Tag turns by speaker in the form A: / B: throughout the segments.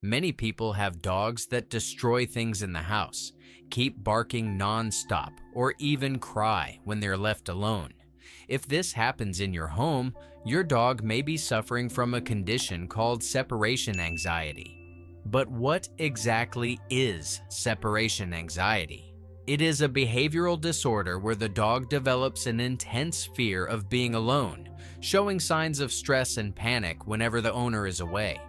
A: Many people have dogs that destroy things in the house, keep barking non-stop, or even cry when they're left alone. If this happens in your home, your dog may be suffering from a condition called separation anxiety. But what exactly is separation anxiety? It is a behavioral disorder where the dog develops an intense fear of being alone, showing signs of stress and panic whenever the owner is away.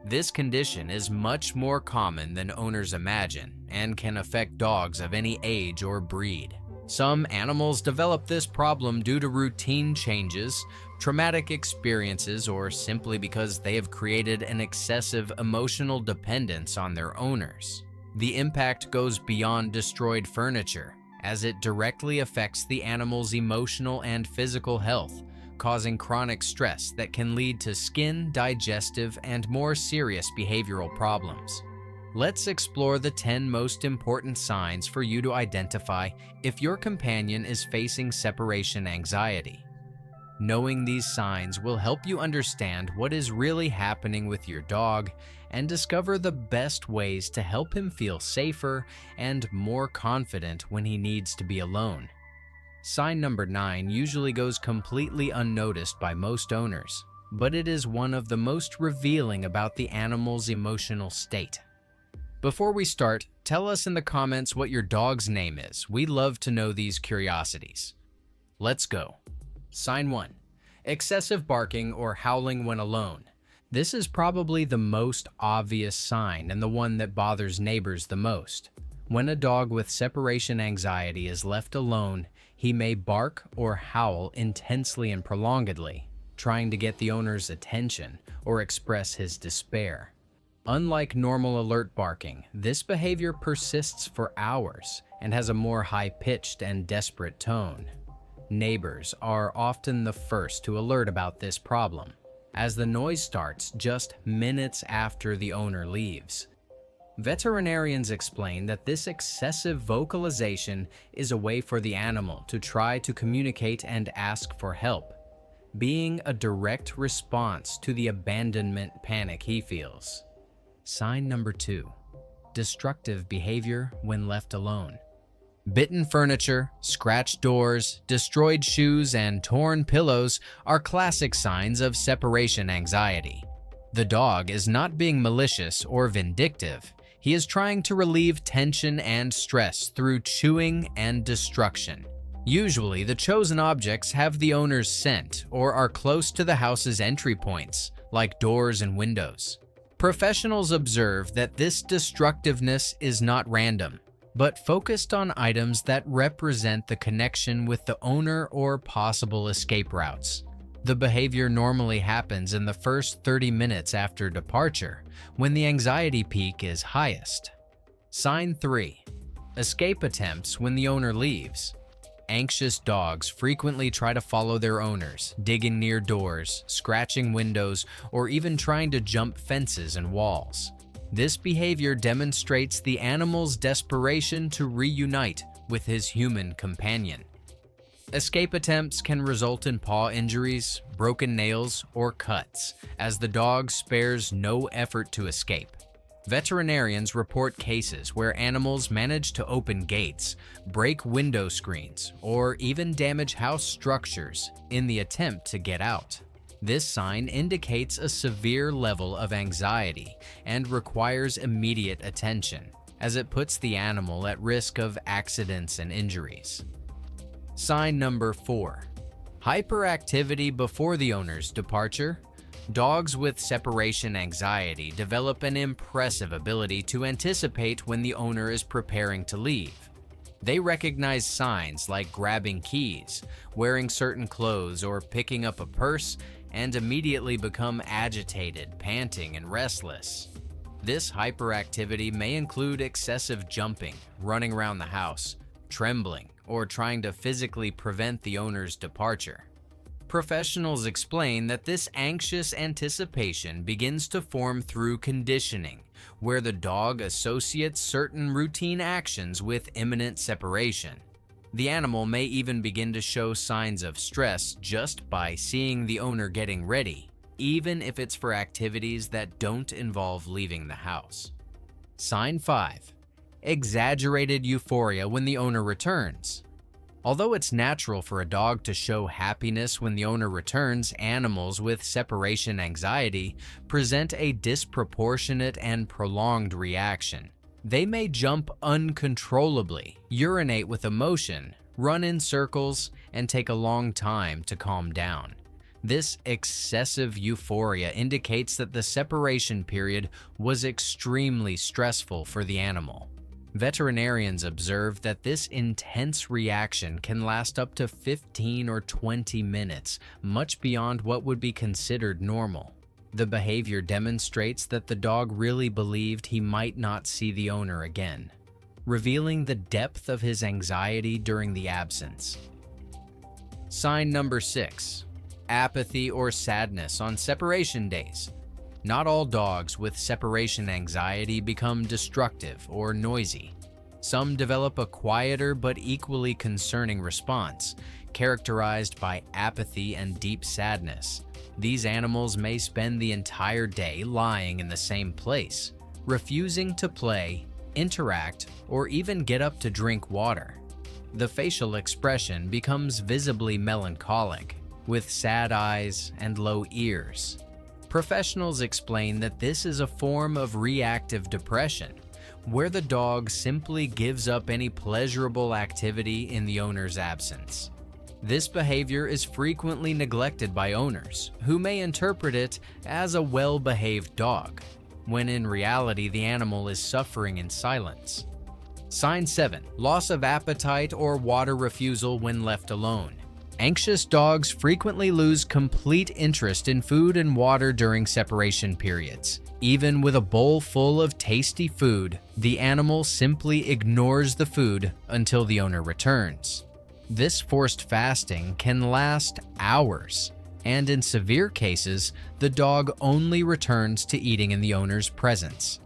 A: This condition is much more common than owners imagine and can affect dogs of any age or breed. Some animals develop this problem due to routine changes, traumatic experiences, or simply because they have created an excessive emotional dependence on their owners. The impact goes beyond destroyed furniture, as it directly affects the animal's emotional and physical health, causing chronic stress that can lead to skin, digestive, and more serious behavioral problems. Let's explore the 10 most important signs for you to identify if your companion is facing separation anxiety. Knowing these signs will help you understand what is really happening with your dog and discover the best ways to help him feel safer and more confident when he needs to be alone. Sign number 9 usually goes completely unnoticed by most owners, but it is one of the most revealing about the animal's emotional state. Before we start, tell us in the comments what your dog's name is. We love to know these curiosities. Let's go. Sign 1. Excessive barking or howling when alone. This is probably the most obvious sign and the one that bothers neighbors the most. When a dog with separation anxiety is left alone, he may bark or howl intensely and prolongedly, trying to get the owner's attention or express his despair. Unlike normal alert barking, this behavior persists for hours and has a more high-pitched and desperate tone. Neighbors are often the first to alert about this problem, as the noise starts just minutes after the owner leaves. Veterinarians explain that this excessive vocalization is a way for the animal to try to communicate and ask for help, being a direct response to the abandonment panic he feels. Sign number 2. Destructive behavior when left alone. Bitten furniture, scratched doors, destroyed shoes, and torn pillows are classic signs of separation anxiety. The dog is not being malicious or vindictive. He is trying to relieve tension and stress through chewing and destruction. Usually, the chosen objects have the owner's scent or are close to the house's entry points, like doors and windows. Professionals observe that this destructiveness is not random, but focused on items that represent the connection with the owner or possible escape routes. The behavior normally happens in the first 30 minutes after departure, when the anxiety peak is highest. Sign 3. Escape attempts when the owner leaves. Anxious dogs frequently try to follow their owners, digging near doors, scratching windows, or even trying to jump fences and walls. This behavior demonstrates the animal's desperation to reunite with his human companion. Escape attempts can result in paw injuries, broken nails, or cuts, as the dog spares no effort to escape. Veterinarians report cases where animals manage to open gates, break window screens, or even damage house structures in the attempt to get out. This sign indicates a severe level of anxiety and requires immediate attention, as it puts the animal at risk of accidents and injuries. Sign number 4. Hyperactivity before the owner's departure. Dogs with separation anxiety develop an impressive ability to anticipate when the owner is preparing to leave. They recognize signs like grabbing keys, wearing certain clothes, or picking up a purse, and immediately become agitated, panting, and restless. This hyperactivity may include excessive jumping, running around the house, trembling, or trying to physically prevent the owner's departure. Professionals explain that this anxious anticipation begins to form through conditioning, where the dog associates certain routine actions with imminent separation. The animal may even begin to show signs of stress just by seeing the owner getting ready. even if it's for activities that don't involve leaving the house. Sign 5. Exaggerated euphoria when the owner returns. Although it's natural for a dog to show happiness when the owner returns, animals with separation anxiety present a disproportionate and prolonged reaction. They may jump uncontrollably, urinate with emotion, run in circles, and take a long time to calm down. This excessive euphoria indicates that the separation period was extremely stressful for the animal. Veterinarians observe that this intense reaction can last up to 15 or 20 minutes, much beyond what would be considered normal. The behavior demonstrates that the dog really believed he might not see the owner again, revealing the depth of his anxiety during the absence. Sign number 6. Apathy or sadness on separation days. Not all dogs with separation anxiety become destructive or noisy. Some develop a quieter but equally concerning response, characterized by apathy and deep sadness. These animals may spend the entire day lying in the same place, refusing to play, interact, or even get up to drink water. The facial expression becomes visibly melancholic, with sad eyes and low ears. Professionals explain that this is a form of reactive depression, where the dog simply gives up any pleasurable activity in the owner's absence. This behavior is frequently neglected by owners, who may interpret it as a well-behaved dog, when in reality the animal is suffering in silence. Sign 7. Loss of appetite or water refusal when left alone. Anxious dogs frequently lose complete interest in food and water during separation periods. Even with a bowl full of tasty food, the animal simply ignores the food until the owner returns. This forced fasting can last hours, and in severe cases, the dog only returns to eating in the owner's presence.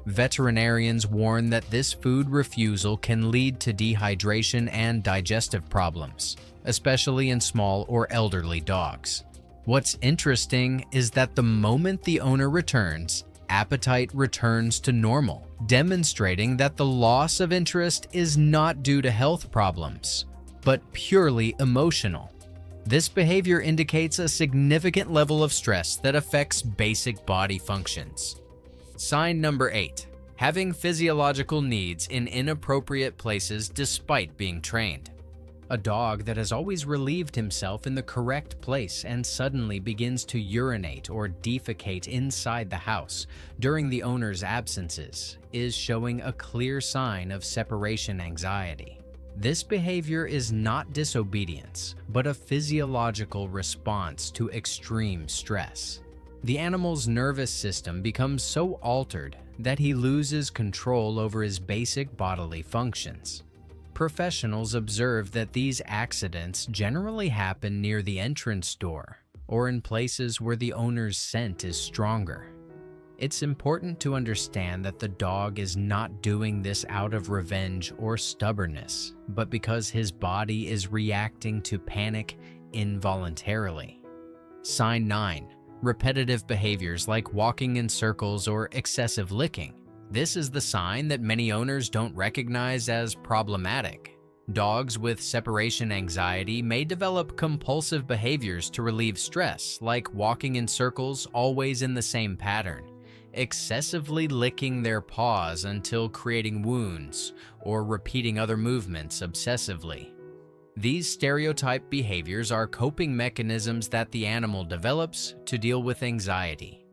A: Veterinarians warn that this food refusal can lead to dehydration and digestive problems, especially in small or elderly dogs. What's interesting is that the moment the owner returns, appetite returns to normal, demonstrating that the loss of interest is not due to health problems, but purely emotional. This behavior indicates a significant level of stress that affects basic body functions. Sign number 8. Having physiological needs in inappropriate places despite being trained. A dog that has always relieved himself in the correct place and suddenly begins to urinate or defecate inside the house during the owner's absences is showing a clear sign of separation anxiety. This behavior is not disobedience, but a physiological response to extreme stress. The animal's nervous system becomes so altered that he loses control over his basic bodily functions. Professionals observe that these accidents generally happen near the entrance door or in places where the owner's scent is stronger. It's important to understand that the dog is not doing this out of revenge or stubbornness, but because his body is reacting to panic involuntarily. Sign 9. Repetitive behaviors like walking in circles or excessive licking. This is the sign that many owners don't recognize as problematic. Dogs with separation anxiety may develop compulsive behaviors to relieve stress, like walking in circles always in the same pattern, excessively licking their paws until creating wounds, or repeating other movements obsessively. These stereotype behaviors are coping mechanisms that the animal develops to deal with anxiety.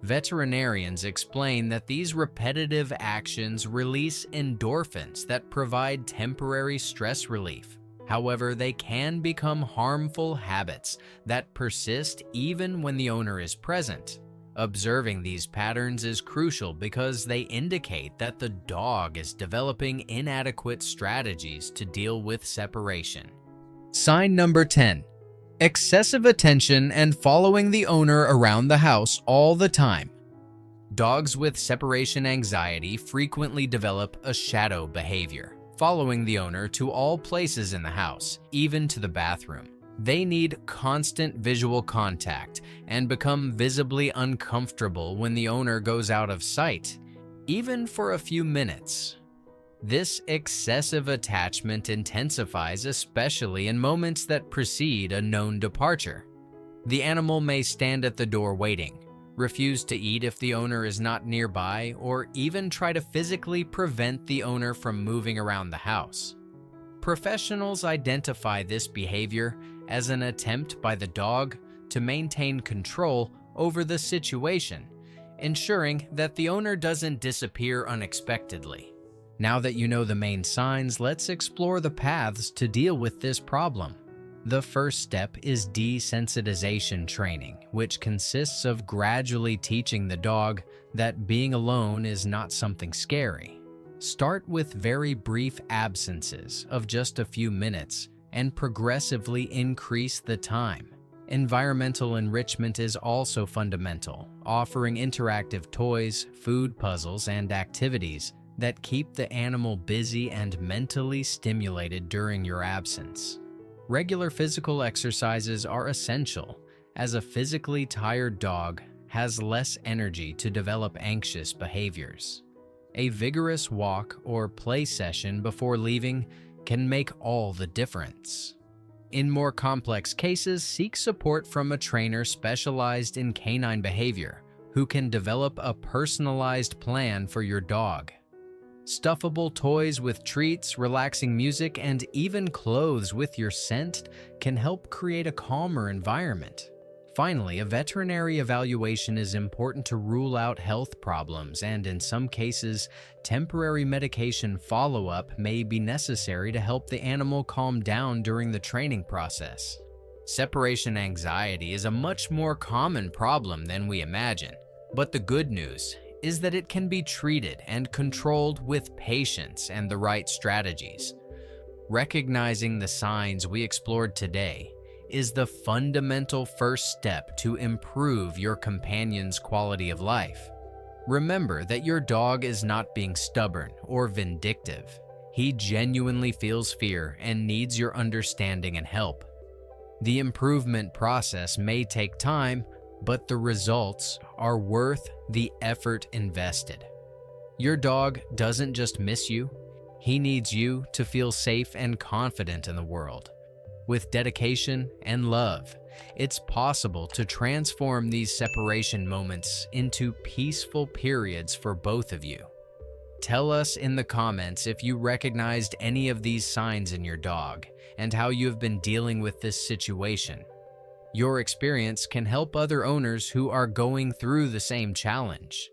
A: Veterinarians explain that these repetitive actions release endorphins that provide temporary stress relief. However, they can become harmful habits that persist even when the owner is present. Observing these patterns is crucial because they indicate that the dog is developing inadequate strategies to deal with separation. Sign number 10. Excessive attention and following the owner around the house all the time. Dogs with separation anxiety frequently develop a shadow behavior, following the owner to all places in the house, even to the bathroom. They need constant visual contact and become visibly uncomfortable when the owner goes out of sight, even for a few minutes. This excessive attachment intensifies especially in moments that precede a known departure. The animal may stand at the door waiting, refuse to eat if the owner is not nearby, or even try to physically prevent the owner from moving around the house. Professionals identify this behavior as an attempt by the dog to maintain control over the situation, ensuring that the owner doesn't disappear unexpectedly. Now that you know the main signs, let's explore the paths to deal with this problem. The first step is desensitization training, which consists of gradually teaching the dog that being alone is not something scary. Start with very brief absences of just a few minutes and progressively increase the time. Environmental enrichment is also fundamental, offering interactive toys, food puzzles, and activities that keep the animal busy and mentally stimulated during your absence. Regular physical exercises are essential, as a physically tired dog has less energy to develop anxious behaviors. A vigorous walk or play session before leaving can make all the difference. In more complex cases, seek support from a trainer specialized in canine behavior who can develop a personalized plan for your dog. Stuffable toys with treats, relaxing music, and even clothes with your scent can help create a calmer environment. Finally, a veterinary evaluation is important to rule out health problems, and in some cases, temporary medication follow-up may be necessary to help the animal calm down during the training process. Separation anxiety is a much more common problem than we imagine, but the good news is that it can be treated and controlled with patience and the right strategies. Recognizing the signs we explored today is the fundamental first step to improve your companion's quality of life. Remember that your dog is not being stubborn or vindictive. He genuinely feels fear and needs your understanding and help. The improvement process may take time, but the results are worth the effort invested. Your dog doesn't just miss you, he needs you to feel safe and confident in the world. With dedication and love, it's possible to transform these separation moments into peaceful periods for both of you. Tell us in the comments if you recognized any of these signs in your dog and how you have been dealing with this situation. Your experience can help other owners who are going through the same challenge.